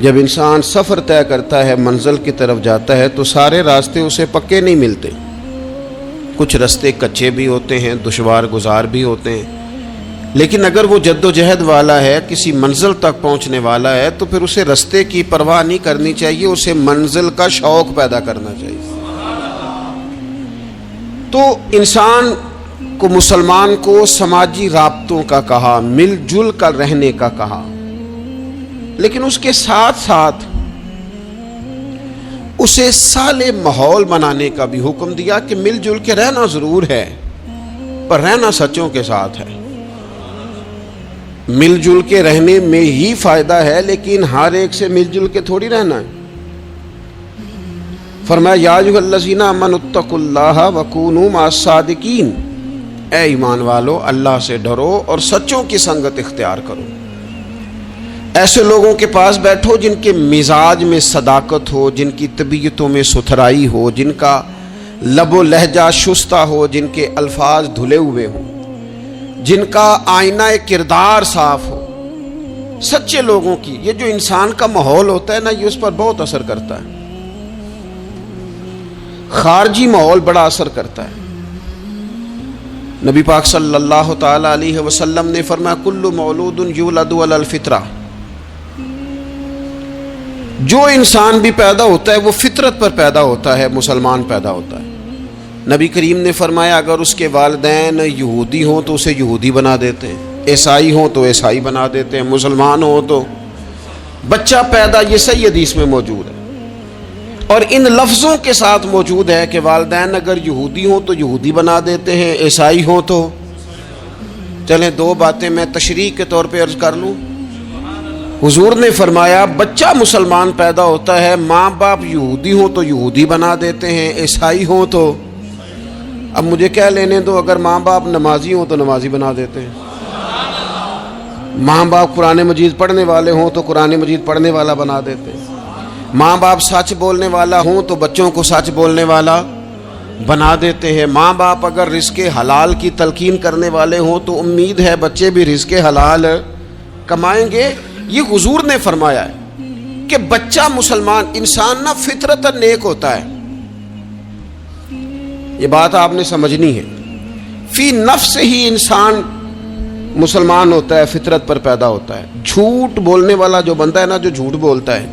جب انسان سفر طے کرتا ہے، منزل کی طرف جاتا ہے، تو سارے راستے اسے پکے نہیں ملتے، کچھ راستے کچے بھی ہوتے ہیں، دشوار گزار بھی ہوتے ہیں، لیکن اگر وہ جد و جہد والا ہے، کسی منزل تک پہنچنے والا ہے، تو پھر اسے راستے کی پرواہ نہیں کرنی چاہیے، اسے منزل کا شوق پیدا کرنا چاہیے۔ تو انسان کو، مسلمان کو سماجی رابطوں کا کہا، مل جل کر رہنے کا کہا، لیکن اس کے ساتھ ساتھ اسے صالح ماحول بنانے کا بھی حکم دیا کہ مل جل کے رہنا ضرور ہے، پر رہنا سچوں کے ساتھ ہے۔ مل جل کے رہنے میں ہی فائدہ ہے، لیکن ہر ایک سے مل جل کے تھوڑی رہنا ہے۔ فرمایا یا ایھا الذین آمنوا اتقوا اللہ وکونوا مع الصادقین، اے ایمان والو اللہ سے ڈرو اور سچوں کی سنگت اختیار کرو۔ ایسے لوگوں کے پاس بیٹھو جن کے مزاج میں صداقت ہو، جن کی طبیعتوں میں ستھرائی ہو، جن کا لب و لہجہ شستہ ہو، جن کے الفاظ دھلے ہوئے ہوں، جن کا آئینہ کردار صاف ہو۔ سچے لوگوں کی یہ جو انسان کا ماحول ہوتا ہے نا، یہ اس پر بہت اثر کرتا ہے۔ خارجی ماحول بڑا اثر کرتا ہے۔ نبی پاک صلی اللہ تعالی علیہ وسلم نے فرمایا کل مولود یولد علی الفطرہ، جو انسان بھی پیدا ہوتا ہے وہ فطرت پر پیدا ہوتا ہے، مسلمان پیدا ہوتا ہے۔ نبی کریم نے فرمایا اگر اس کے والدین یہودی ہوں تو اسے یہودی بنا دیتے ہیں، عیسائی ہوں تو عیسائی بنا دیتے ہیں، مسلمان ہوں تو بچہ پیدا، یہ صحیح حدیث میں موجود ہے، اور ان لفظوں کے ساتھ موجود ہے کہ والدین اگر یہودی ہوں تو یہودی بنا دیتے ہیں، عیسائی ہوں تو۔ چلیں دو باتیں میں تشریح کے طور پہ عرض کر لوں۔ حضور نے فرمایا بچہ مسلمان پیدا ہوتا ہے، ماں باپ یہودی ہوں تو یہودی بنا دیتے ہیں، عیسائی ہوں تو۔ اب مجھے کہہ لینے دو، اگر ماں باپ نمازی ہوں تو نمازی بنا دیتے ہیں، ماں باپ قرآن مجید پڑھنے والے ہوں تو قرآن مجید پڑھنے والا بنا دیتے ہیں، ماں باپ سچ بولنے والا ہوں تو بچوں کو سچ بولنے والا بنا دیتے ہیں، ماں باپ اگر رزق حلال کی تلقین کرنے والے ہوں تو امید ہے بچے بھی رزق حلال کمائیں گے۔ یہ حضور نے فرمایا ہے کہ بچہ مسلمان، انسان نہ فطرت نیک ہوتا ہے، یہ بات آپ نے سمجھنی ہے۔ فی نفس ہی انسان مسلمان ہوتا ہے، فطرت پر پیدا ہوتا ہے۔ جھوٹ بولنے والا جو بندہ ہے نا، جو جھوٹ بولتا ہے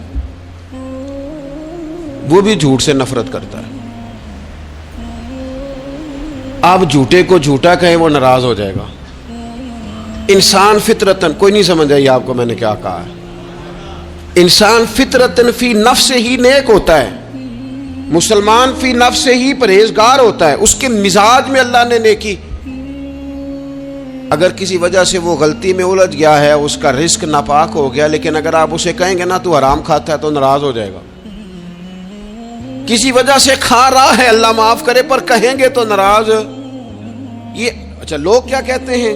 وہ بھی جھوٹ سے نفرت کرتا ہے۔ آپ جھوٹے کو جھوٹا کہیں وہ ناراض ہو جائے گا۔ انسان فطرتن، کوئی نہیں سمجھ آئی آپ کو میں نے کیا کہا ہے؟ انسان فطرتن فی نفس ہی نیک ہوتا ہے، مسلمان فی نفس ہی پرہیزگار ہوتا ہے، اس کے مزاج میں اللہ نے نیکی۔ اگر کسی وجہ سے وہ غلطی میں الجھ گیا ہے، اس کا رزق ناپاک ہو گیا، لیکن اگر آپ اسے کہیں گے نا تو حرام کھاتا ہے تو ناراض ہو جائے گا۔ کسی وجہ سے کھا رہا ہے، اللہ معاف کرے، پر کہیں گے تو ناراض۔ یہ اچھا لوگ کیا کہتے ہیں؟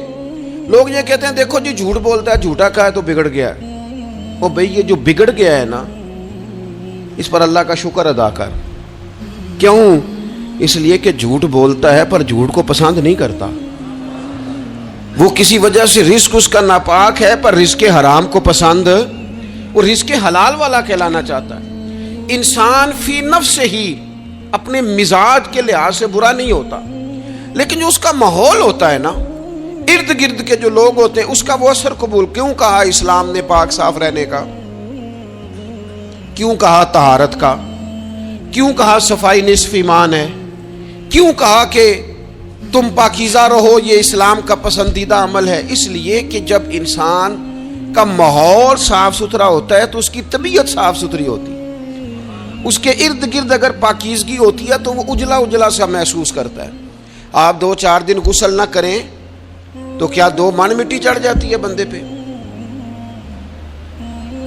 لوگ یہ کہتے ہیں دیکھو جی جھوٹ بولتا ہے، جھوٹا کھا ہے تو بگڑ گیا ہے۔ او بھئی یہ جو بگڑ گیا ہے نا، اس پر اللہ کا شکر ادا کر۔ کیوں؟ اس لیے کہ جھوٹ بولتا ہے پر جھوٹ کو پسند نہیں کرتا۔ وہ کسی وجہ سے رزق اس کا ناپاک ہے پر رزق حرام کو پسند، وہ رزق حلال والا کہلانا چاہتا ہے۔ انسان فی نفس ہی اپنے مزاج کے لحاظ سے برا نہیں ہوتا، لیکن جو اس کا ماحول ہوتا ہے نا، ارد گرد کے جو لوگ ہوتے ہیں، اس کا وہ اثر قبول۔ کیوں کہا اسلام نے پاک صاف رہنے کا؟ کیوں کہا طہارت کا؟ کیوں کہا صفائی نصف ایمان ہے؟ کیوں کہا کہ تم پاکیزہ رہو، یہ اسلام کا پسندیدہ عمل ہے؟ اس لیے کہ جب انسان کا ماحول صاف ستھرا ہوتا ہے تو اس کی طبیعت صاف ستھری ہوتی ہے، اس کے ارد گرد اگر پاکیزگی ہوتی ہے تو وہ اجلا اجلا سا محسوس کرتا ہے۔ آپ 2-4 دن غسل نہ کریں تو کیا 2 من مٹی چڑھ جاتی ہے بندے پہ؟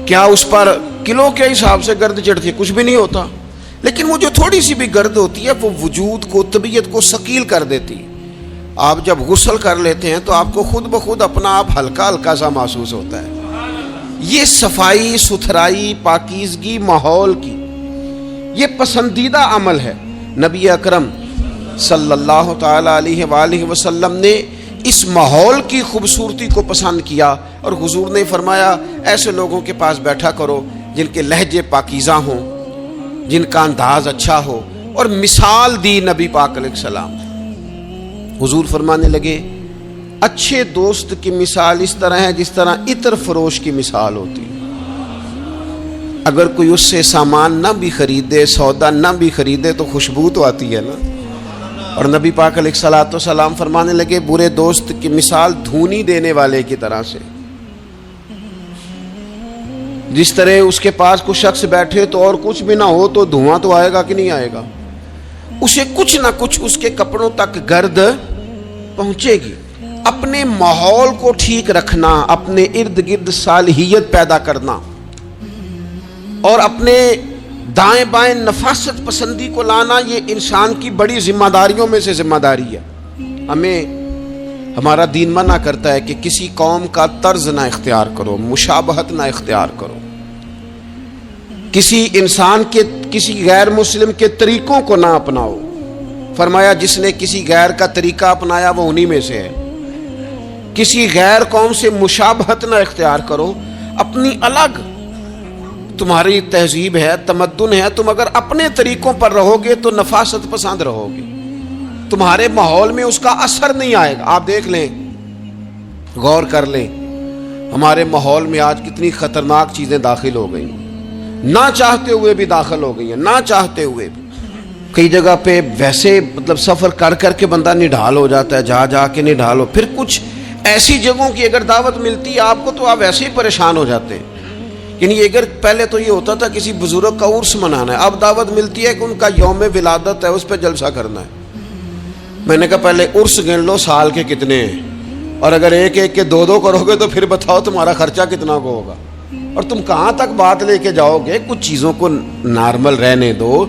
کیا اس پر کلو کے حساب سے گرد چڑھتی ہے؟ کچھ بھی نہیں ہوتا، لیکن وہ جو تھوڑی سی بھی گرد ہوتی ہے وہ وجود کو، طبیعت کو ثقیل کر دیتی ہے۔ آپ جب غسل کر لیتے ہیں تو آپ کو خود بخود اپنا آپ ہلکا ہلکا سا محسوس ہوتا ہے۔ یہ صفائی ستھرائی، پاکیزگی ماحول کی، یہ پسندیدہ عمل ہے۔ نبی اکرم صلی اللہ تعالی علیہ وآلہ وسلم نے اس ماحول کی خوبصورتی کو پسند کیا، اور حضور نے فرمایا ایسے لوگوں کے پاس بیٹھا کرو جن کے لہجے پاکیزہ ہوں، جن کا انداز اچھا ہو، اور مثال دی نبی پاک علیہ السلام۔ حضور فرمانے لگے اچھے دوست کی مثال اس طرح ہے جس طرح عطر فروش کی مثال ہوتی ہے۔ اگر کوئی اس سے سامان نہ بھی خریدے، سودا نہ بھی خریدے، تو خوشبو تو آتی ہے نا۔ اور نبی پاک علیہ الصلوۃ والسلام فرمانے لگے برے دوست کی مثال دھونی دینے والے کی طرح سے، جس طرح اس کے پاس کوئی شخص بیٹھے تو اور کچھ بھی نہ ہو تو دھواں تو آئے گا کہ نہیں آئے گا، اسے کچھ نہ کچھ اس کے کپڑوں تک گرد پہنچے گی۔ اپنے ماحول کو ٹھیک رکھنا، اپنے ارد گرد صالحیت پیدا کرنا، اور اپنے دائیں بائیں نفاست پسندی کو لانا، یہ انسان کی بڑی ذمہ داریوں میں سے ذمہ داری ہے۔ ہمیں ہمارا دین منع کرتا ہے کہ کسی قوم کا طرز نہ اختیار کرو، مشابہت نہ اختیار کرو، کسی انسان کے، کسی غیر مسلم کے طریقوں کو نہ اپناؤ۔ فرمایا جس نے کسی غیر کا طریقہ اپنایا وہ انہی میں سے ہے۔ کسی غیر قوم سے مشابہت نہ اختیار کرو، اپنی الگ تمہاری تہذیب ہے، تمدن ہے، تم اگر اپنے طریقوں پر رہو گے تو نفاست پسند رہو گے، تمہارے ماحول میں اس کا اثر نہیں آئے گا۔ آپ دیکھ لیں، غور کر لیں، ہمارے ماحول میں آج کتنی خطرناک چیزیں داخل ہو گئی، نہ چاہتے ہوئے بھی داخل ہو گئی ہیں، نہ چاہتے ہوئے بھی۔ کئی جگہ پہ ویسے مطلب سفر کر کر کے بندہ نڈھال ہو جاتا ہے، جا جا کے نڈھال ہو، پھر کچھ ایسی جگہوں کی اگر دعوت ملتی ہے آپ کو تو آپ ویسے ہی پریشان ہو جاتے ہیں۔ یعنی اگر پہلے تو یہ ہوتا تھا کسی بزرگ کا عرس منانا ہے، اب دعوت ملتی ہے کہ ان کا یوم ولادت ہے، اس پہ جلسہ کرنا ہے۔ میں نے کہا پہلے عرس گن لو سال کے کتنے ہیں، اور اگر ایک ایک کے دو کرو گے تو پھر بتاؤ تمہارا خرچہ کتنا کو ہوگا، اور تم کہاں تک بات لے کے جاؤ گے۔ کچھ چیزوں کو نارمل رہنے دو۔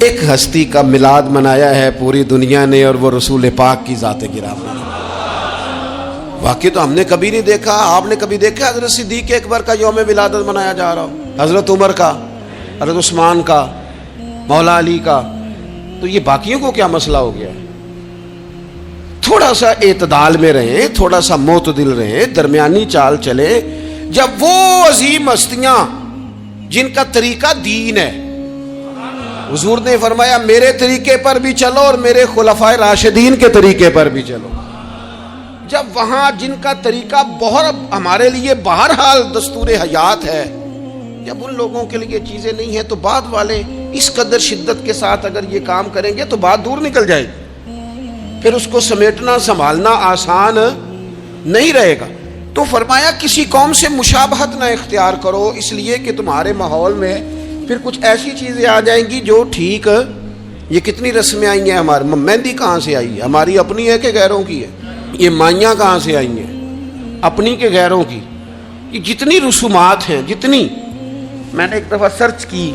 ایک ہستی کا میلاد منایا ہے پوری دنیا نے، اور وہ رسول پاک کی ذات گرامی۔ واقعی تو ہم نے کبھی نہیں دیکھا، آپ نے کبھی دیکھا حضرت صدیق اکبر کا یوم ولادت منایا جا رہا ہو، حضرت عمر کا، حضرت عثمان کا، مولا علی کا؟ تو یہ باقیوں کو کیا مسئلہ ہو گیا ہے؟ تھوڑا سا اعتدال میں رہیں، تھوڑا سا معتدل رہیں، درمیانی چال چلے۔ جب وہ عظیم ہستیاں جن کا طریقہ دین ہے، حضور نے فرمایا میرے طریقے پر بھی چلو اور میرے خلفائے راشدین کے طریقے پر بھی چلو، جب وہاں جن کا طریقہ بہت ہمارے لیے بہرحال دستور حیات ہے، جب ان لوگوں کے لیے چیزیں نہیں ہیں تو بعد والے اس قدر شدت کے ساتھ اگر یہ کام کریں گے تو بات دور نکل جائے گی، پھر اس کو سمیٹنا سنبھالنا آسان نہیں رہے گا۔ تو فرمایا کسی قوم سے مشابہت نہ اختیار کرو، اس لیے کہ تمہارے ماحول میں پھر کچھ ایسی چیزیں آ جائیں گی جو ٹھیک، یہ کتنی رسمیں آئی ہیں ہمارے، مہندی کہاں سے آئی ہے؟ ہماری اپنی ہے کہ غیروں کی ہے؟ یہ مائیاں کہاں سے آئی ہیں؟ اپنی کے غیروں کی؟ یہ جتنی رسومات ہیں، جتنی میں نے ایک دفعہ سرچ کی،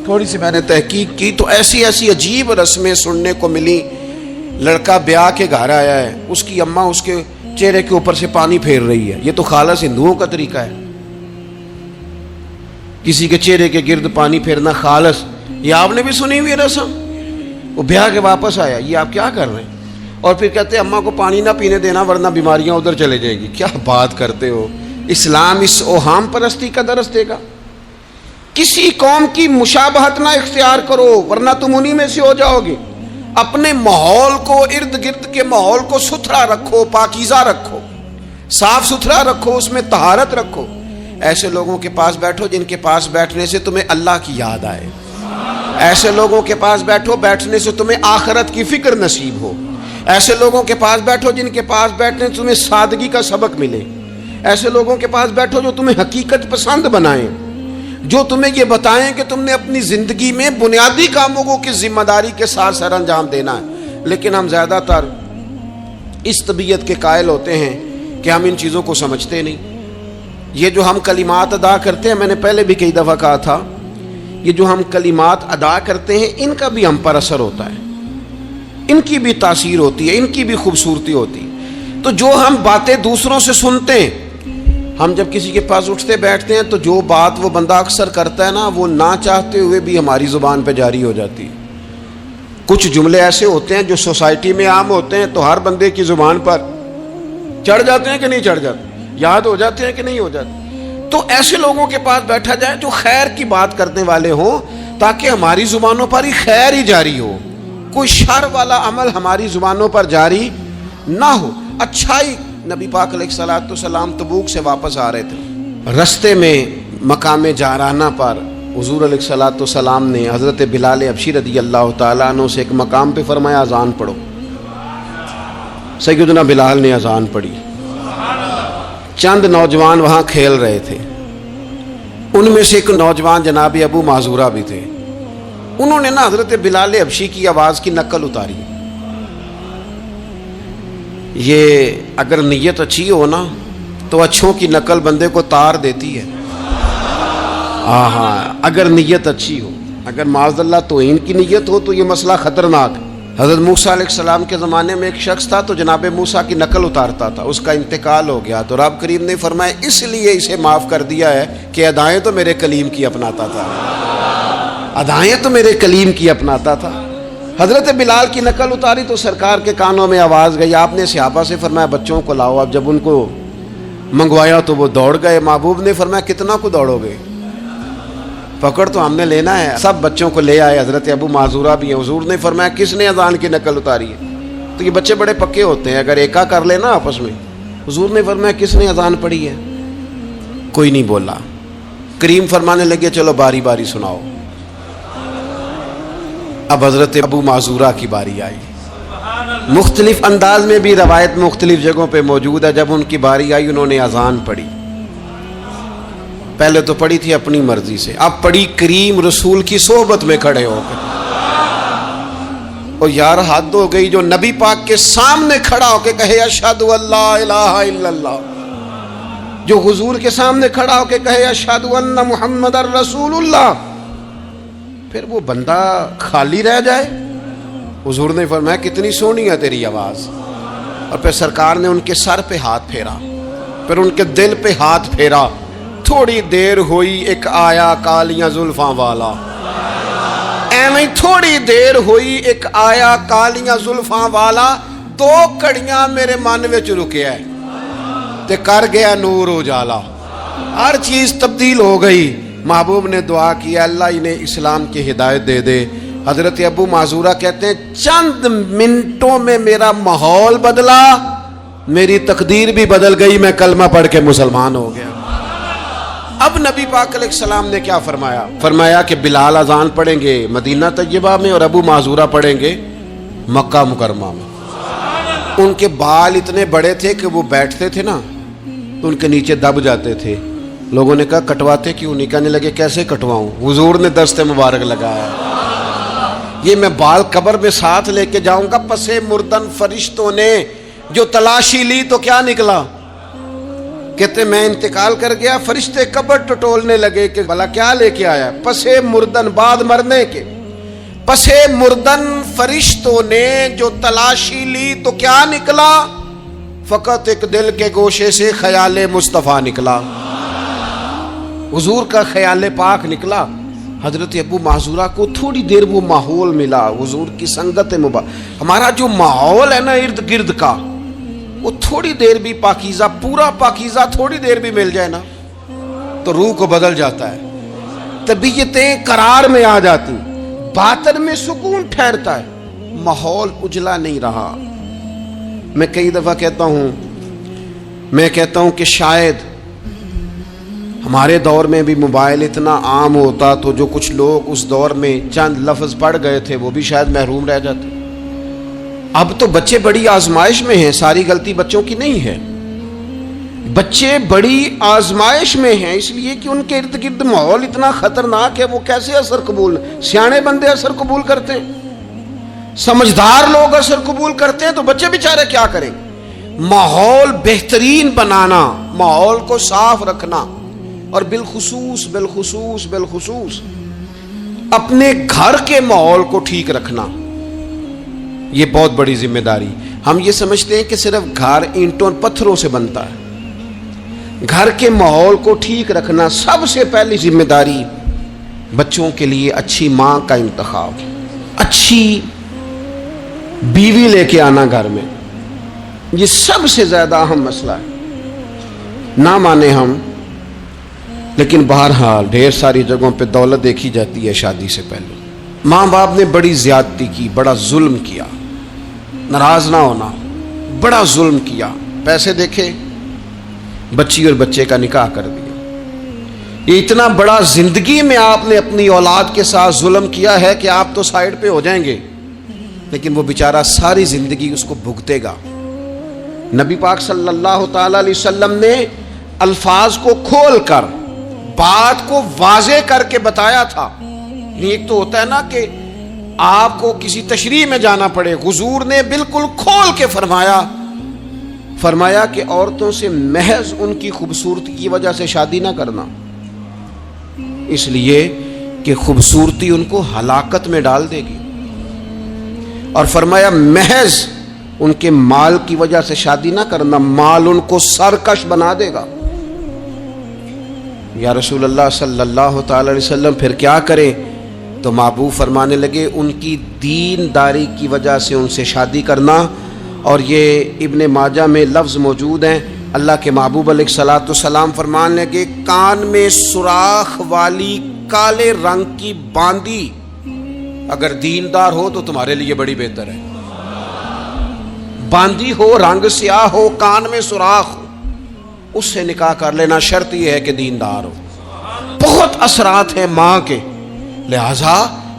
تھوڑی سی میں نے تحقیق کی، تو ایسی ایسی عجیب رسمیں سننے کو ملی۔ لڑکا بیاہ کے گھر آیا ہے، اس کی اماں اس کے چہرے کے اوپر سے پانی پھیر رہی ہے، یہ تو خالص ہندوؤں کا طریقہ ہے، کسی کے چہرے کے گرد پانی پھیرنا خالص۔ یہ آپ نے بھی سنی ہوئی رسم؟ وہ بیاہ کے واپس آیا، یہ آپ کیا کر رہے ہیں؟ اور پھر کہتے ہیں اماں کو پانی نہ پینے دینا ورنہ بیماریاں ادھر چلے جائیں گی۔ کیا بات کرتے ہو؟ اسلام اس اوہام پرستی کا درس دے گا؟ کسی قوم کی مشابہت نہ اختیار کرو ورنہ تم انہی میں سے ہو جاؤ گے۔ اپنے ماحول کو، ارد گرد کے ماحول کو ستھرا رکھو، پاکیزہ رکھو، صاف ستھرا رکھو، اس میں طہارت رکھو۔ ایسے لوگوں کے پاس بیٹھو جن کے پاس بیٹھنے سے تمہیں اللہ کی یاد آئے، ایسے لوگوں کے پاس بیٹھو بیٹھنے سے تمہیں آخرت کی فکر نصیب ہو، ایسے لوگوں کے پاس بیٹھو جن کے پاس بیٹھنے سے تمہیں سادگی کا سبق ملے، ایسے لوگوں کے پاس بیٹھو جو تمہیں حقیقت پسند بنائیں، جو تمہیں یہ بتائیں کہ تم نے اپنی زندگی میں بنیادی کاموں کی ذمہ داری کے ساتھ سر انجام دینا ہے۔ لیکن ہم زیادہ تر اس طبیعت کے قائل ہوتے ہیں کہ ہم ان چیزوں کو سمجھتے نہیں۔ یہ جو ہم کلمات ادا کرتے ہیں، میں نے پہلے بھی کئی دفعہ کہا تھا، یہ جو ہم کلمات ادا کرتے ہیں ان کا بھی ہم پر اثر ہوتا ہے، ان کی بھی تاثیر ہوتی ہے، ان کی بھی خوبصورتی ہوتی ہے۔ تو جو ہم باتیں دوسروں سے سنتے ہیں، ہم جب کسی کے پاس اٹھتے بیٹھتے ہیں تو جو بات وہ بندہ اکثر کرتا ہے نا، وہ نہ چاہتے ہوئے بھی ہماری زبان پہ جاری ہو جاتی ہے۔ کچھ جملے ایسے ہوتے ہیں جو سوسائٹی میں عام ہوتے ہیں تو ہر بندے کی زبان پر چڑھ جاتے ہیں کہ نہیں چڑھ جاتے، یاد ہو جاتے ہیں کہ نہیں ہو جاتے۔ تو ایسے لوگوں کے پاس بیٹھا جائے جو خیر کی بات کرنے والے ہوں، تاکہ ہماری زبانوں پر ہی خیر ہی جاری ہو، کوئی شر والا عمل ہماری زبانوں پر جاری نہ ہو، اچھائی۔ نبی پاک علیہ الصلوۃ والسلام تبوک سے واپس آ رہے تھے، رستے میں مقام جارانہ پر حضور علیہ الصلوۃ والسلام نے حضرت بلال حبشی رضی اللہ تعالیٰ عنہ سے ایک مقام پہ فرمایا اذان پڑھو۔ سیدنا بلال نے اذان پڑھی، چند نوجوان وہاں کھیل رہے تھے، ان میں سے ایک نوجوان جناب ابو معذورہ بھی تھے، انہوں نے نا حضرت بلال حبشی کی آواز کی نقل اتاری۔ یہ اگر نیت اچھی ہو نا تو اچھوں کی نقل بندے کو تار دیتی ہے۔ ہاں اگر نیت اچھی ہو، اگر معاذ اللہ توہین کی نیت ہو تو یہ مسئلہ خطرناک ہے۔ حضرت موسیٰ علیہ السلام کے زمانے میں ایک شخص تھا تو جناب موسیٰ کی نقل اتارتا تھا، اس کا انتقال ہو گیا تو رب کریم نے فرمایا اس لیے اسے معاف کر دیا ہے کہ ادائیں تو میرے کلیم کی اپناتا تھا، ادائیں تو میرے کلیم کی اپناتا تھا۔ حضرت بلال کی نقل اتاری تو سرکار کے کانوں میں آواز گئی، آپ نے صحابہ سے فرمایا بچوں کو لاؤ۔ اب جب ان کو منگوایا تو وہ دوڑ گئے، محبوب نے فرمایا کتنا کو دوڑو گے، پکڑ تو ہم نے لینا ہے۔ سب بچوں کو لے آئے، حضرت ابو معذورہ بھی ہیں۔ حضور نے فرمایا کس نے اذان کی نقل اتاری ہے؟ تو یہ بچے بڑے پکے ہوتے ہیں، اگر ایکا کر لینا آپس میں۔ حضور نے فرمایا کس نے اذان پڑھی ہے؟ کوئی نہیں بولا۔ کریم فرمانے لگے چلو باری باری سناؤ۔ اب حضرت ابو معذورہ کی باری آئی، مختلف انداز میں بھی روایت مختلف جگہوں پہ موجود ہے۔ جب ان کی باری آئی انہوں نے اذان پڑھی، پہلے تو پڑھی تھی اپنی مرضی سے، اب پڑھی کریم رسول کی صحبت میں کھڑے ہو کے۔ اور یار حد ہو گئی جو نبی پاک کے سامنے کھڑا ہو کے کہے اشہد ان لا الہ الا اللہ، جو حضور کے سامنے کھڑا ہو کے کہے اشہد ان محمد رسول اللہ، پھر وہ بندہ خالی رہ جائے؟ حضور نے فرمایا کتنی سونی ہے تیری آواز۔ اور پھر سرکار نے ان کے سر پہ ہاتھ پھیرا، پھر ان کے دل پہ ہاتھ پھیرا۔ تھوڑی دیر ہوئی ایک آیا کالیاں زلفاں والا، ایویں تھوڑی دیر ہوئی ایک آیا کالیاں زلفاں والا، دو کڑیاں میرے من وچ رکیا ہے تے کر گیا نور اجالا۔ ہر چیز تبدیل ہو گئی۔ محبوب نے دعا کیا اللہ انہیں اسلام کی ہدایت دے دے۔ حضرت ابو معذورہ کہتے ہیں چند منٹوں میں میرا ماحول بدلا، میری تقدیر بھی بدل گئی، میں کلمہ پڑھ کے مسلمان ہو گیا۔ اب نبی پاک علیہ السلام نے کیا فرمایا؟ فرمایا کہ بلال اذان پڑھیں گے مدینہ طیبہ میں اور ابو معذورہ پڑھیں گے مکہ مکرمہ میں۔ ان کے بال اتنے بڑے تھے کہ وہ بیٹھتے تھے نا تو ان کے نیچے دب جاتے تھے۔ لوگوں نے کہا کٹواتے کیوں نہیں؟ کہنے لگے کیسے کٹواؤں؟ حضور نے دست مبارک لگایا، یہ میں بال قبر میں ساتھ لے کے جاؤں گا۔ پسے مردن فرشتوں نے جو تلاشی لی تو کیا نکلا؟ کہتے میں انتقال کر گیا، فرشتے قبر ٹٹولنے لگے کہ بھلا کیا لے کے آیا؟ پسے مردن، بعد مرنے کے پسے مردن فرشتوں نے جو تلاشی لی تو کیا نکلا؟ فقط ایک دل کے گوشے سے خیال مصطفیٰ نکلا، حضور کا خیال پاک نکلا۔ حضرت ابو معذورہ کو تھوڑی دیر وہ ماحول ملا، حضور کی سنگت مبارک۔ ہمارا جو ماحول ہے نا ارد گرد کا، وہ تھوڑی دیر بھی پاکیزہ، پورا پاکیزہ تھوڑی دیر بھی مل جائے نا تو روح کو بدل جاتا ہے، طبیعتیں قرار میں آ جاتی، باطن میں سکون ٹھہرتا ہے، ماحول اجلا نہیں رہا۔ میں کئی دفعہ کہتا ہوں کہ شاید ہمارے دور میں بھی موبائل اتنا عام ہوتا تو جو کچھ لوگ اس دور میں چند لفظ پڑھ گئے تھے وہ بھی شاید محروم رہ جاتے۔ اب تو بچے بڑی آزمائش میں ہیں، ساری غلطی بچوں کی نہیں ہے، بچے بڑی آزمائش میں ہیں اس لیے کہ ان کے ارد گرد ماحول اتنا خطرناک ہے، وہ کیسے اثر قبول؟ سیانے بندے اثر قبول کرتے ہیں، سمجھدار لوگ اثر قبول کرتے ہیں، تو بچے بیچارے کیا کریں؟ ماحول بہترین بنانا، ماحول کو صاف رکھنا، اور بالخصوص اپنے گھر کے ماحول کو ٹھیک رکھنا، یہ بہت بڑی ذمہ داری۔ ہم یہ سمجھتے ہیں کہ صرف گھر اینٹوں اور پتھروں سے بنتا ہے، گھر کے ماحول کو ٹھیک رکھنا سب سے پہلی ذمہ داری۔ بچوں کے لیے اچھی ماں کا انتخاب، اچھی بیوی لے کے آنا گھر میں، یہ سب سے زیادہ اہم مسئلہ ہے۔ نہ مانے ہم لیکن بہرحال ڈھیر ساری جگہوں پہ دولت دیکھی جاتی ہے شادی سے پہلے. ماں باپ نے بڑی زیادتی کی، بڑا ظلم کیا، ناراض نہ ہونا، بڑا ظلم کیا. پیسے دیکھے، بچی اور بچے کا نکاح کر دیا. یہ اتنا بڑا زندگی میں آپ نے اپنی اولاد کے ساتھ ظلم کیا ہے کہ آپ تو سائیڈ پہ ہو جائیں گے، لیکن وہ بیچارہ ساری زندگی اس کو بھگتے گا. نبی پاک صلی اللہ تعالی علیہ وسلم نے الفاظ کو کھول کر، بات کو واضح کر کے بتایا تھا. ایک تو ہوتا ہے نا کہ آپ کو کسی تشریح میں جانا پڑے، حضور نے بالکل کھول کے فرمایا کہ عورتوں سے محض ان کی خوبصورتی کی وجہ سے شادی نہ کرنا، اس لیے کہ خوبصورتی ان کو ہلاکت میں ڈال دے گی. اور فرمایا محض ان کے مال کی وجہ سے شادی نہ کرنا، مال ان کو سرکش بنا دے گا. یا رسول اللہ صلی اللہ تعالی علیہ وسلم پھر کیا کریں؟ تو محبوب فرمانے لگے ان کی دینداری کی وجہ سے ان سے شادی کرنا. اور یہ ابن ماجہ میں لفظ موجود ہیں، اللہ کے محبوب علیہ الصلوۃ والسلام فرمانے لگے کان میں سوراخ والی کالے رنگ کی باندی اگر دیندار ہو تو تمہارے لیے بڑی بہتر ہے. باندی ہو، رنگ سیاہ ہو، کان میں سوراخ ہو، اس سے نکاح کر لینا، شرط یہ ہے کہ دیندار ہو. بہت اثرات ہیں ماں کے، لہذا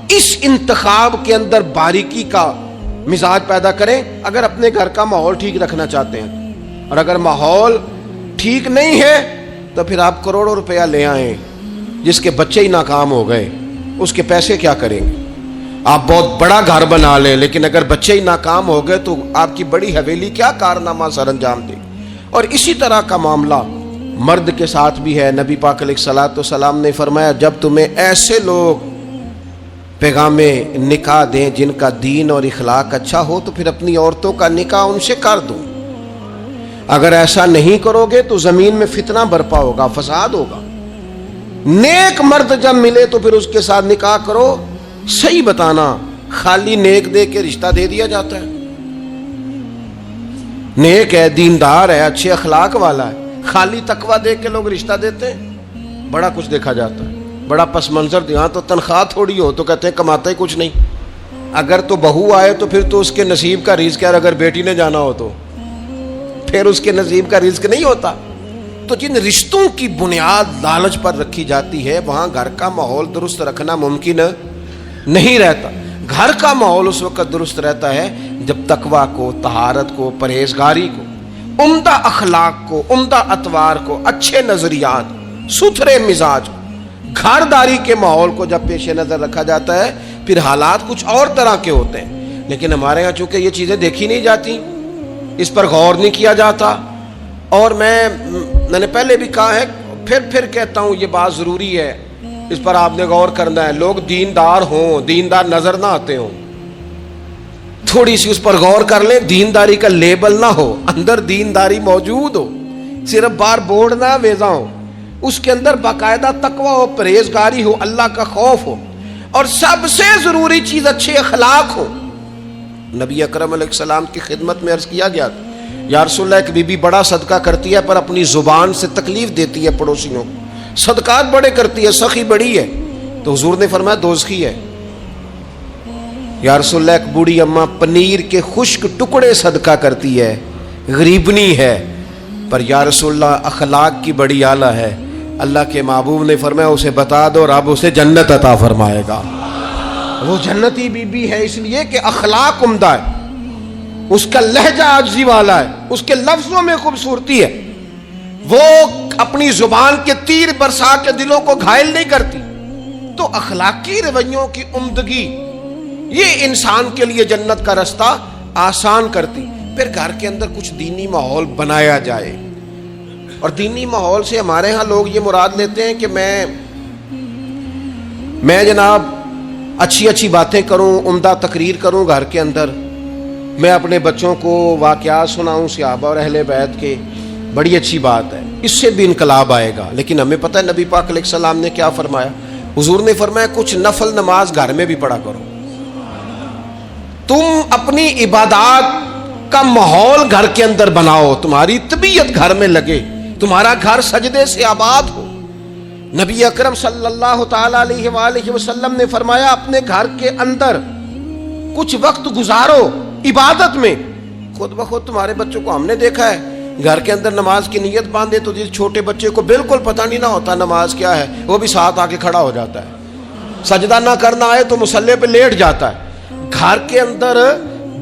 اس انتخاب کے اندر باریکی کا مزاج پیدا کریں. اگر اپنے گھر کا ماحول ٹھیک رکھنا چاہتے ہیں، اور اگر ماحول ٹھیک نہیں ہے تو پھر آپ کروڑوں روپیہ لے آئیں، جس کے بچے ہی ناکام ہو گئے اس کے پیسے کیا کریں گے؟ آپ بہت بڑا گھر بنا لیں، لیکن اگر بچے ہی ناکام ہو گئے تو آپ کی بڑی حویلی کیا کارنامہ سر انجام دے. اور اسی طرح کا معاملہ مرد کے ساتھ بھی ہے. نبی پاک علیہ الصلوۃ والسلام نے فرمایا جب تمہیں ایسے لوگ پیغام نکاح دیں جن کا دین اور اخلاق اچھا ہو تو پھر اپنی عورتوں کا نکاح ان سے کر دو. اگر ایسا نہیں کرو گے تو زمین میں فتنہ برپا ہوگا، فساد ہوگا. نیک مرد جب ملے تو پھر اس کے ساتھ نکاح کرو. صحیح بتانا، خالی نیک دے کے رشتہ دے دیا جاتا ہے. نیک ہے، دیندار ہے، اچھے اخلاق والا ہے، خالی تقویٰ دے کے لوگ رشتہ دیتے ہیں. بڑا کچھ دیکھا جاتا ہے، بڑا پس منظر دیا تو تنخواہ تھوڑی ہو تو کہتے ہیں کماتا ہی کچھ نہیں. اگر تو بہو آئے تو پھر تو اس کے نصیب کا رزق ہے، اگر بیٹی نے جانا ہو تو پھر اس کے نصیب کا رزق نہیں ہوتا. تو جن رشتوں کی بنیاد لالچ پر رکھی جاتی ہے وہاں گھر کا ماحول درست رکھنا ممکن نہیں رہتا. گھر کا ماحول اس وقت درست رہتا ہے جب تقویٰ کو، طہارت کو، پرہیزگاری کو، عمدہ اخلاق کو، عمدہ اطوار کو، اچھے نظریات، ستھرے مزاج کو، گھرداری کے ماحول کو جب پیش نظر رکھا جاتا ہے پھر حالات کچھ اور طرح کے ہوتے ہیں. لیکن ہمارے ہاں چونکہ یہ چیزیں دیکھی نہیں جاتی، اس پر غور نہیں کیا جاتا. اور میں نے پہلے بھی کہا ہے، پھر کہتا ہوں یہ بات ضروری ہے، اس پر آپ نے غور کرنا ہے. لوگ دیندار ہوں، دیندار نظر نہ آتے ہوں، تھوڑی سی اس پر غور کر لیں. دینداری کا لیبل نہ ہو، اندر دینداری موجود ہو، صرف بار بورڈ نہ ویزا ہو، اس کے اندر باقاعدہ تقویٰ ہو، پرہیزگاری ہو، اللہ کا خوف ہو، اور سب سے ضروری چیز اچھے اخلاق ہو. نبی اکرم علیہ السلام کی خدمت میں عرض کیا گیا یا رسول اللہ ایک بی بی بڑا صدقہ کرتی ہے پر اپنی زبان سے تکلیف دیتی ہے پڑوسیوں کو، صدقات بڑے کرتی ہے، سخی بڑی ہے. تو حضور نے فرمایا دوزخی ہے. یا رسول اللہ ایک بوڑھی اماں پنیر کے خشک ٹکڑے صدقہ کرتی ہے، غریبنی ہے، پر یا رسول اللہ اخلاق کی بڑی اعلیٰ ہے. اللہ کے محبوب نے فرمایا اسے بتا دو رب اسے جنت عطا فرمائے گا. وہ جنتی بی بی ہے اس لیے کہ اخلاق عمدہ ہے، اس کا لہجہ عاجزی والا ہے، اس کے لفظوں میں خوبصورتی ہے، وہ اپنی زبان کے تیر برسا کے دلوں کو گھائل نہیں کرتی. تو اخلاقی رویوں کی عمدگی یہ انسان کے لیے جنت کا رستہ آسان کرتی. پھر گھر کے اندر کچھ دینی ماحول بنایا جائے. اور دینی ماحول سے ہمارے ہاں لوگ یہ مراد لیتے ہیں کہ میں جناب اچھی باتیں کروں، عمدہ تقریر کروں گھر کے اندر، میں اپنے بچوں کو واقعات سناؤں صحابہ اور اہل بیت کے. بڑی اچھی بات ہے، اس سے بھی انقلاب آئے گا. لیکن ہمیں پتہ ہے نبی پاک علیہ السلام نے کیا فرمایا. حضور نے فرمایا کچھ نفل نماز گھر میں بھی پڑھا کرو. تم اپنی عبادات کا ماحول گھر کے اندر بناؤ، تمہاری طبیعت گھر میں لگے، تمہارا گھر سجدے سے آباد ہو. نبی اکرم صلی اللہ تعالی علیہ وآلہ وسلم نے فرمایا اپنے گھر کے اندر کچھ وقت گزارو عبادت میں. خود بخود تمہارے بچوں کو ہم نے دیکھا ہے گھر کے اندر نماز کی نیت باندھے تو جس چھوٹے بچے کو بالکل پتہ نہیں نہ ہوتا نماز کیا ہے، وہ بھی ساتھ آ کے کھڑا ہو جاتا ہے. سجدہ نہ کرنا آئے تو مصلی پہ لیٹ جاتا ہے. گھر کے اندر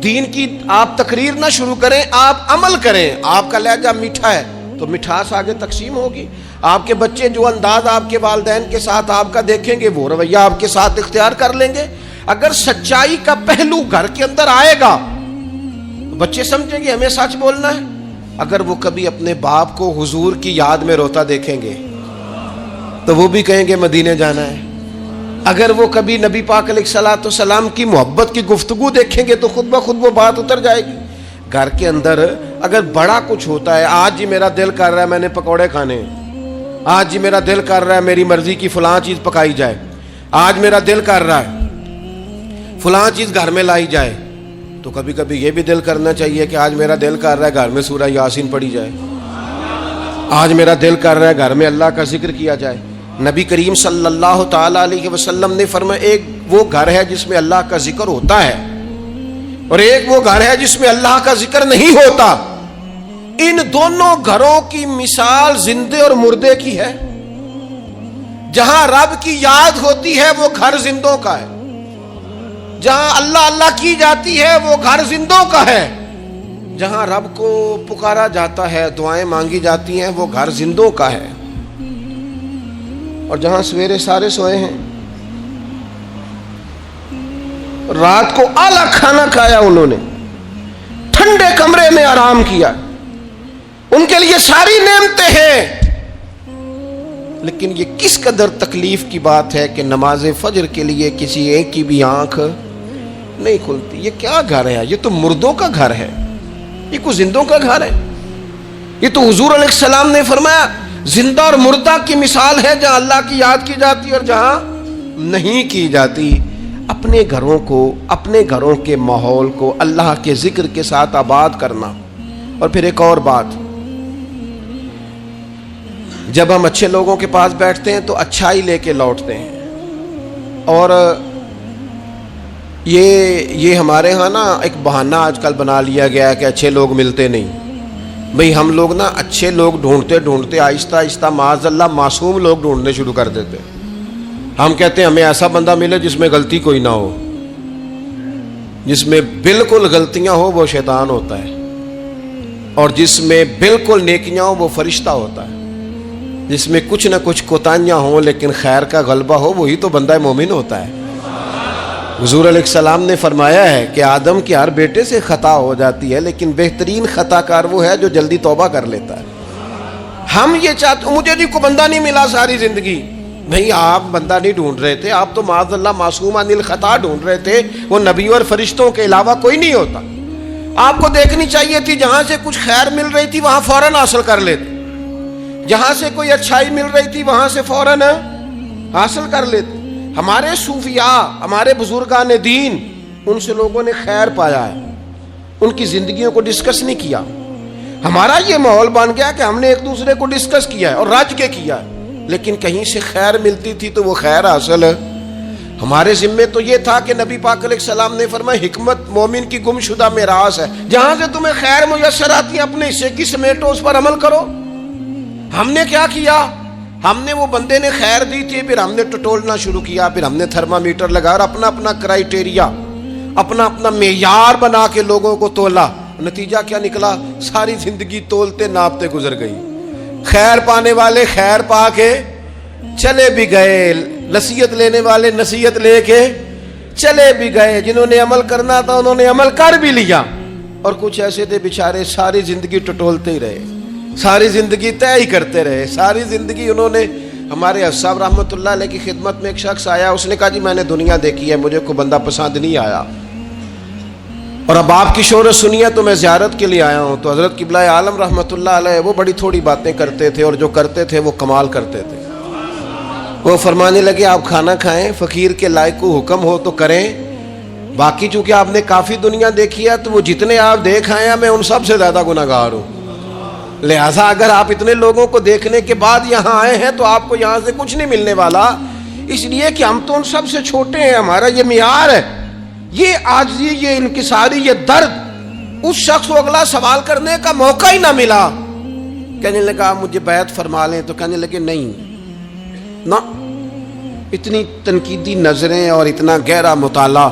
دین کی آپ تقریر نہ شروع کریں، آپ عمل کریں. آپ کا لہجہ میٹھا ہے تو مٹھاس آگے تقسیم ہوگی. آپ کے بچے جو انداز آپ کے والدین کے ساتھ آپ کا دیکھیں گے وہ رویہ آپ کے ساتھ اختیار کر لیں گے. اگر سچائی کا پہلو گھر کے اندر آئے گا بچے سمجھیں گے ہمیں سچ بولنا ہے. اگر وہ کبھی اپنے باپ کو حضور کی یاد میں روتا دیکھیں گے تو وہ بھی کہیں گے مدینے جانا ہے. اگر وہ کبھی نبی پاک علیہ الصلوۃ والسلام کی محبت کی گفتگو دیکھیں گے تو خود بخود وہ بات اتر جائے گی. گھر کے اندر اگر بڑا کچھ ہوتا ہے، آج جی میرا دل کر رہا ہے میں نے پکوڑے کھانے ہیں، آج جی میرا دل کر رہا ہے میری مرضی کی فلاں چیز پکائی جائے، آج میرا دل کر رہا ہے فلاں چیز گھر میں لائی جائے، تو کبھی کبھی یہ بھی دل کرنا چاہیے کہ آج میرا دل کر رہا ہے گھر میں سورہ یاسین پڑھی جائے، آج میرا دل کر رہا ہے گھر میں اللہ کا ذکر کیا جائے. نبی کریم صلی اللہ تعالی علیہ وسلم نے فرمایا ایک وہ گھر ہے جس میں اللہ کا ذکر ہوتا ہے اور ایک وہ گھر ہے جس میں اللہ کا ذکر نہیں ہوتا. ان دونوں گھروں کی مثال زندے اور مردے کی ہے. جہاں رب کی یاد ہوتی ہے وہ گھر زندوں کا ہے، جہاں اللہ اللہ کی جاتی ہے وہ گھر زندوں کا ہے، جہاں رب کو پکارا جاتا ہے دعائیں مانگی جاتی ہیں وہ گھر زندوں کا ہے. اور جہاں سویرے سارے سوئے ہیں، رات کو اعلیٰ کھانا کھایا، انہوں نے ٹھنڈے کمرے میں آرام کیا، ان کے لیے ساری نعمتیں ہیں، لیکن یہ کس قدر تکلیف کی بات ہے کہ نماز فجر کے لیے کسی ایک کی بھی آنکھ نہیں کھلتی. یہ کیا گھر ہے؟ یہ تو مردوں کا گھر ہے، یہ کوئی زندوں کا گھر ہے. یہ تو حضور علیہ السلام نے فرمایا زندہ اور مردہ کی مثال ہے، جہاں اللہ کی یاد کی جاتی اور جہاں نہیں کی جاتی. اپنے گھروں کو، اپنے گھروں کے ماحول کو اللہ کے ذکر کے ساتھ آباد کرنا. اور پھر ایک اور بات، جب ہم اچھے لوگوں کے پاس بیٹھتے ہیں تو اچھائی لے کے لوٹتے ہیں. اور یہ ہمارے ہاں نا ایک بہانہ آج کل بنا لیا گیا ہے کہ اچھے لوگ ملتے نہیں. بھئی ہم لوگ نا اچھے لوگ ڈھونڈتے ڈھونڈتے آہستہ آہستہ معاذ اللہ معصوم لوگ ڈھونڈنے شروع کر دیتے. ہم کہتے ہیں ہمیں ایسا بندہ ملے جس میں غلطی کوئی نہ ہو، جس میں بالکل غلطیاں ہو وہ شیطان ہوتا ہے، اور جس میں بالکل نیکیاں ہو وہ فرشتہ ہوتا ہے، جس میں کچھ نہ کچھ کوتاہیاں ہوں لیکن خیر کا غلبہ ہو وہی تو بندہ مومن ہوتا ہے. حضور علیہ السلام نے فرمایا ہے کہ آدم کے ہر بیٹے سے خطا ہو جاتی ہے لیکن بہترین خطا کار وہ ہے جو جلدی توبہ کر لیتا ہے. ہم یہ چاہتے، مجھے جی کو بندہ نہیں ملا ساری زندگی. نہیں، آپ بندہ نہیں ڈھونڈ رہے تھے، آپ تو معاذ اللہ معصوم عن الخطا ڈھونڈ رہے تھے. وہ نبیوں اور فرشتوں کے علاوہ کوئی نہیں ہوتا. آپ کو دیکھنی چاہیے تھی جہاں سے کچھ خیر مل رہی تھی وہاں فوراً حاصل کر لیتے، جہاں سے کوئی اچھائی مل رہی تھی وہاں سے فوراً حاصل کر لیتے. ہمارے صوفیاء، ہمارے بزرگان دین، ان سے لوگوں نے خیر پایا ہے، ان کی زندگیوں کو ڈسکس نہیں کیا. ہمارا یہ ماحول بن گیا کہ ہم نے ایک دوسرے کو ڈسکس کیا ہے اور رج کے کیا ہے، لیکن کہیں سے خیر ملتی تھی تو وہ خیر حاصل ہے. ہمارے ذمے تو یہ تھا کہ نبی پاک علیہ السلام نے فرمایا حکمت مومن کی گم شدہ میراث ہے، جہاں سے تمہیں خیر میسر آتی ہے اپنے حصے کی سمیٹو، اس پر عمل کرو. ہم نے کیا کیا؟ ہم نے وہ بندے نے خیر دی تھی، پھر ہم نے ٹٹولنا شروع کیا، پھر ہم نے تھرمامیٹر لگا اور اپنا اپنا کرائیٹیریا، اپنا اپنا معیار بنا کے لوگوں کو تولا. نتیجہ کیا نکلا؟ ساری زندگی تولتے ناپتے گزر گئی. خیر پانے والے خیر پا کے چلے بھی گئے، نصیحت لینے والے نصیحت لے کے چلے بھی گئے، جنہوں نے عمل کرنا تھا انہوں نے عمل کر بھی لیا، اور کچھ ایسے تھے بیچارے ساری زندگی ٹٹولتے ہی رہے، ساری زندگی طے ہی کرتے رہے، ساری زندگی انہوں نے. ہمارے صاحب رحمۃ اللہ علیہ کی خدمت میں ایک شخص آیا، اس نے کہا جی میں نے دنیا دیکھی ہے، مجھے کوئی بندہ پسند نہیں آیا، اور اب آپ کی شہرت سنی ہے تو میں زیارت کے لیے آیا ہوں. تو حضرت قبلہ عالم رحمۃ اللہ علیہ وہ بڑی تھوڑی باتیں کرتے تھے، اور جو کرتے تھے وہ کمال کرتے تھے. وہ فرمانے لگے آپ کھانا کھائیں، فقیر کے لائق کو حکم ہو تو کریں، باقی چونکہ آپ نے کافی دنیا دیکھی ہے تو وہ جتنے آپ دیکھ آئے ہیں میں ان سب سے زیادہ گناہگار ہوں. لہٰذا اگر آپ اتنے لوگوں کو دیکھنے کے بعد یہاں آئے ہیں تو آپ کو یہاں سے کچھ نہیں ملنے والا، اس لیے کہ ہم تو ان سب سے چھوٹے ہیں، ہمارا یہ معیار ہے، یہ عاجزی، یہ انکساری، یہ درد۔ اس شخص کو اگلا سوال کرنے کا موقع ہی نہ ملا۔ کہنے لگا آپ مجھے بیعت فرما لیں، تو کہنے لگے نہیں نہ، اتنی تنقیدی نظریں اور اتنا گہرا مطالعہ،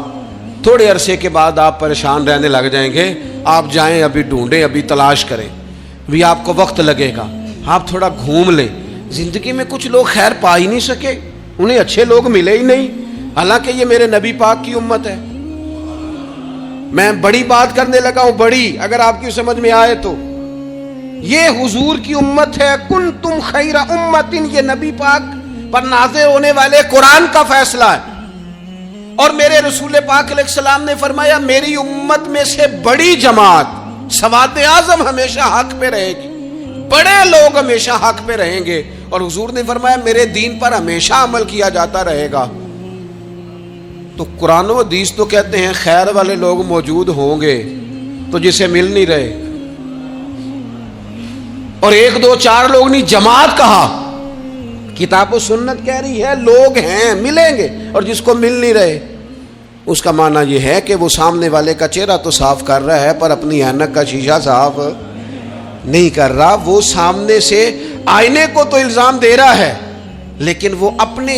تھوڑے عرصے کے بعد آپ پریشان رہنے لگ جائیں گے۔ آپ جائیں، ابھی ڈھونڈیں، ابھی تلاش کریں، ابھی آپ کو وقت لگے گا، آپ تھوڑا گھوم لیں۔ زندگی میں کچھ لوگ خیر پا ہی نہیں سکے، انہیں اچھے لوگ ملے ہی نہیں، حالانکہ یہ میرے نبی پاک کی امت ہے۔ میں بڑی بات کرنے لگا ہوں، بڑی، اگر آپ کی سمجھ میں آئے تو یہ حضور کی امت ہے۔ کنتم خیر امت، یہ نبی پاک پر نازل ہونے والے قرآن کا فیصلہ ہے۔ اور میرے رسول پاک علیہ السلام نے فرمایا میری امت میں سے بڑی جماعت، سواد اعظم ہمیشہ حق پہ رہے گی، بڑے لوگ ہمیشہ حق پہ رہیں گے، اور حضور نے فرمایا میرے دین پر ہمیشہ عمل کیا جاتا رہے گا۔ تو قرآن و حدیث تو کہتے ہیں خیر والے لوگ موجود ہوں گے، تو جسے مل نہیں رہے، اور ایک دو چار لوگ نہیں، جماعت کہا، کتاب و سنت کہہ رہی ہے لوگ ہیں، ملیں گے، اور جس کو مل نہیں رہے اس کا معنی یہ ہے کہ وہ سامنے والے کا چہرہ تو صاف کر رہا ہے پر اپنی اینک کا شیشہ صاف نہیں کر رہا۔ وہ سامنے سے آئینے کو تو الزام دے رہا ہے، لیکن وہ اپنے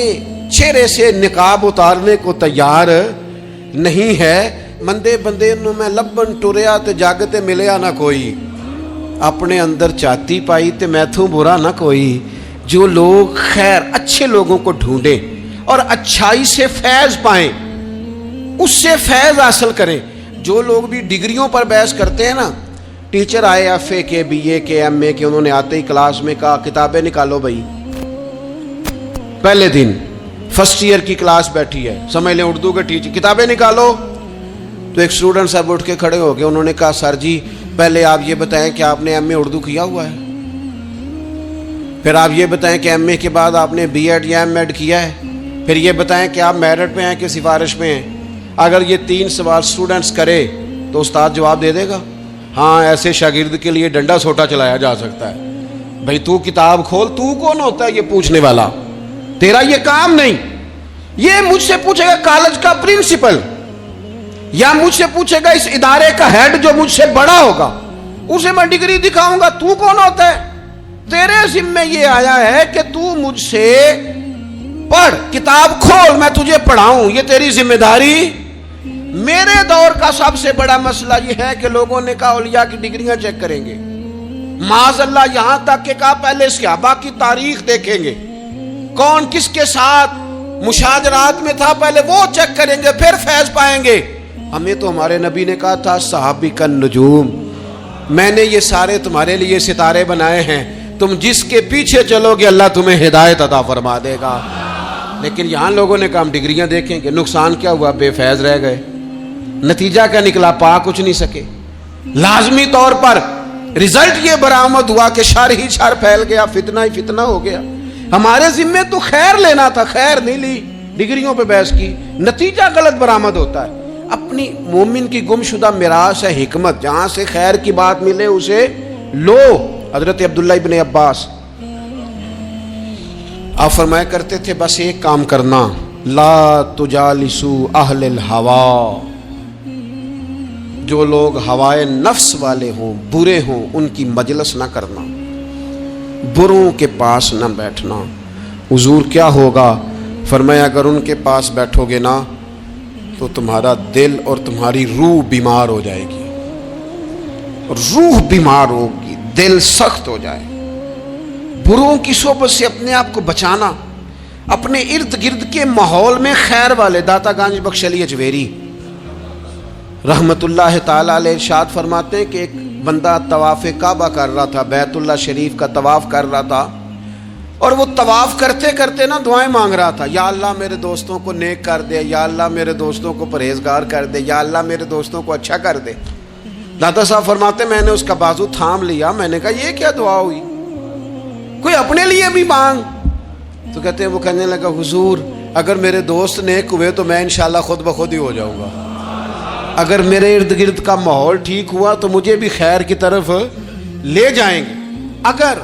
چہرے سے نقاب اتارنے کو تیار نہیں ہے۔ مندے بندے نو میں لبن ٹریا تے جاگتے ملیا نہ کوئی، اپنے اندر چاہتی پائی تے میتھوں برا نہ کوئی۔ جو لوگ خیر اچھے لوگوں کو ڈھونڈیں اور اچھائی سے فیض پائیں، اس سے فیض حاصل کریں۔ جو لوگ بھی ڈگریوں پر بحث کرتے ہیں نا، ٹیچر آئے ایف اے کے، بی اے کے، ایم اے کے، انہوں نے آتے ہی کلاس میں کہا کتابیں نکالو بھائی۔ پہلے دن فرسٹ ایئر کی کلاس بیٹھی ہے، سمجھ لیں اردو کے ٹیچر، کتابیں نکالو۔ تو ایک اسٹوڈنٹ صاحب اٹھ کے کھڑے ہو گئے، انہوں نے کہا سر جی پہلے آپ یہ بتائیں کہ آپ نے ایم اے اردو کیا ہوا ہے، پھر آپ یہ بتائیں کہ ایم اے کے بعد آپ نے بی ایڈ یا ایم ایڈ کیا ہے، پھر یہ بتائیں کہ آپ میرٹ پہ ہیں کہ سفارش پہ ہیں۔ اگر یہ تین سوال اسٹوڈنٹس کرے تو استاد جواب دے دے گا، ہاں ایسے شاگرد کے لیے ڈنڈا سوٹا چلایا جا سکتا ہے۔ بھائی تو کتاب کھول، تو کون ہوتا ہے یہ پوچھنے والا؟ تیرا یہ کام نہیں۔ یہ مجھ سے پوچھے گا کالج کا پرنسپل، یا مجھ سے پوچھے گا اس ادارے کا ہیڈ جو مجھ سے بڑا ہوگا، اسے میں ڈگری دکھاؤں گا، تو کون ہوتا ہے؟ تیرے ذمہ یہ آیا ہے کہ تو مجھ سے پڑھ، کتاب کھول، میں تجھے پڑھاؤں، یہ تیری ذمہ داری۔ میرے دور کا سب سے بڑا مسئلہ یہ ہے کہ لوگوں نے کہا اولیاء کی ڈگریاں چیک کریں گے، معاذ اللہ یہاں تک کہ کہا پہلے صحابہ کی تاریخ دیکھیں گے، کون کس کے ساتھ مشاجرات میں تھا، پہلے وہ چیک کریں گے، پھر فیض پائیں گے۔ ہمیں تو ہمارے نبی نے کہا تھا صحابی کا نجوم، میں نے یہ سارے تمہارے لیے ستارے بنائے ہیں، تم جس کے پیچھے چلو گے اللہ تمہیں ہدایت عطا فرما دے گا۔ لیکن یہاں لوگوں نے کہا ہم ڈگریاں دیکھیں گے، نقصان کیا ہوا؟ بے فیض رہ گئے۔ نتیجہ کیا نکلا؟ پا کچھ نہیں سکے۔ لازمی طور پر رزلٹ یہ برآمد ہوا کہ شر ہی شر پھیل گیا، فتنہ ہی فتنہ ہو گیا۔ ہمارے ذمے تو خیر لینا تھا، خیر نہیں لی، ڈگریوں پہ بحث کی، نتیجہ غلط برآمد ہوتا ہے۔ اپنی مومن کی گمشدہ میراث ہے حکمت، جہاں سے خیر کی بات ملے اسے لو۔ حضرت عبداللہ ابن عباس آپ فرمایا کرتے تھے بس ایک کام کرنا، لا تجالسوا اہل الہوا، جو لوگ ہوائے نفس والے ہوں، برے ہوں، ان کی مجلس نہ کرنا، بروں کے پاس نہ بیٹھنا۔ حضور کیا ہوگا؟ فرمایا اگر ان کے پاس بیٹھو گے نا تو تمہارا دل اور تمہاری روح بیمار ہو جائے گی، روح بیمار ہوگی، دل سخت ہو جائے۔ بروں کی صحبت سے اپنے آپ کو بچانا، اپنے ارد گرد کے ماحول میں خیر والے۔ داتا گانج بخش علی اجویری رحمت اللہ تعالی علیہ ارشاد فرماتے ہیں کہ ایک بندہ طواف کعبہ کر رہا تھا، بیت اللہ شریف کا طواف کر رہا تھا، اور وہ طواف کرتے کرتے نا دعائیں مانگ رہا تھا، یا اللہ میرے دوستوں کو نیک کر دے، یا اللہ میرے دوستوں کو پرہیزگار کر دے، یا اللہ میرے دوستوں کو اچھا کر دے۔ داتا صاحب فرماتے میں نے اس کا بازو تھام لیا، میں نے کہا یہ کیا دعا ہوئی، کوئی اپنے لیے بھی مانگ۔ تو کہتے ہیں وہ کہنے لگا حضور اگر میرے دوست نیک ہوئے تو میں انشاءاللہ خود بخود ہی ہو جاؤں گا، اگر میرے ارد گرد کا ماحول ٹھیک ہوا تو مجھے بھی خیر کی طرف لے جائیں گے۔ اگر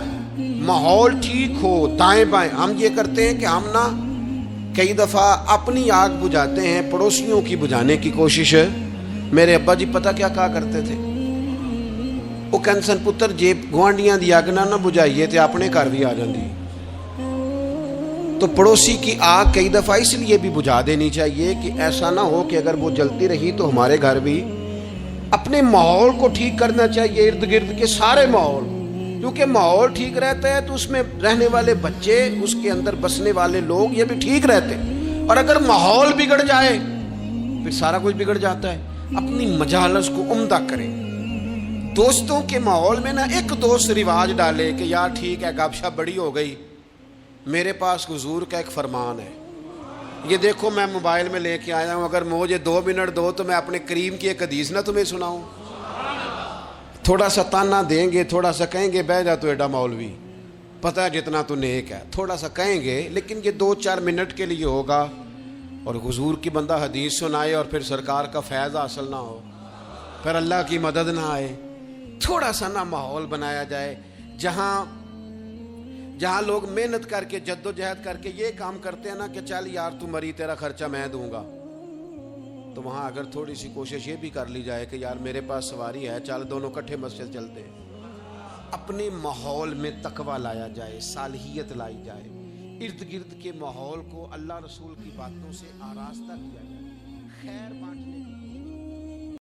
ماحول ٹھیک ہو دائیں بائیں، ہم یہ کرتے ہیں کہ ہم نا کئی دفعہ اپنی آگ بجھاتے ہیں، پڑوسیوں کی بجھانے کی کوشش ہے۔ میرے ابا جی پتہ کیا کہا کرتے تھے؟ وہ کہندے سن پتر جے گوانڈیاں دی اگ نہ بجھائیے تے اپنے گھر بھی آ جاندی۔ تو پڑوسی کی آگ کئی دفعہ اس لیے بھی بجھا دینی چاہیے کہ ایسا نہ ہو کہ اگر وہ جلتی رہی تو ہمارے گھر بھی۔ اپنے ماحول کو ٹھیک کرنا چاہیے، ارد گرد کے سارے ماحول، کیونکہ ماحول ٹھیک رہتا ہے تو اس میں رہنے والے بچے، اس کے اندر بسنے والے لوگ یہ بھی ٹھیک رہتے ہیں۔ اور اگر ماحول بگڑ جائے پھر سارا کچھ بگڑ جاتا ہے۔ اپنی مجالس کو عمدہ کریں۔ دوستوں کے ماحول میں نہ ایک دوست رواج ڈالے کہ یار ٹھیک ہے گپ شپ بڑی ہو گئی، میرے پاس حضور کا ایک فرمان ہے، یہ دیکھو میں موبائل میں لے کے آیا ہوں، اگر مجھے 2 منٹ دو تو میں اپنے کریم کی ایک حدیث نہ تمہیں سناؤں۔ تھوڑا سا تانا دیں گے، تھوڑا سا کہیں گے بہ جا تو ایڈا مولوی، پتہ ہے جتنا تو نیک ہے، تھوڑا سا کہیں گے، لیکن یہ 2-4 منٹ کے لیے ہوگا۔ اور حضور کی بندہ حدیث سنائے اور پھر سرکار کا فیض حاصل نہ ہو، پھر اللہ کی مدد نہ آئے۔ تھوڑا سا نہ ماحول بنایا جائے جہاں لوگ محنت کر کے جد و جہد کر کے یہ کام کرتے ہیں نا کہ چل یار تو مری تیرا خرچہ میں دوں گا، تو وہاں اگر تھوڑی سی کوشش یہ بھی کر لی جائے کہ یار میرے پاس سواری ہے، چل دونوں کٹھے مسجد چلتے ہیں۔ اپنے ماحول میں تقویٰ لایا جائے، صالحیت لائی جائے، ارد گرد کے ماحول کو اللہ رسول کی باتوں سے آراستہ کیا جائے، خیر بانٹنے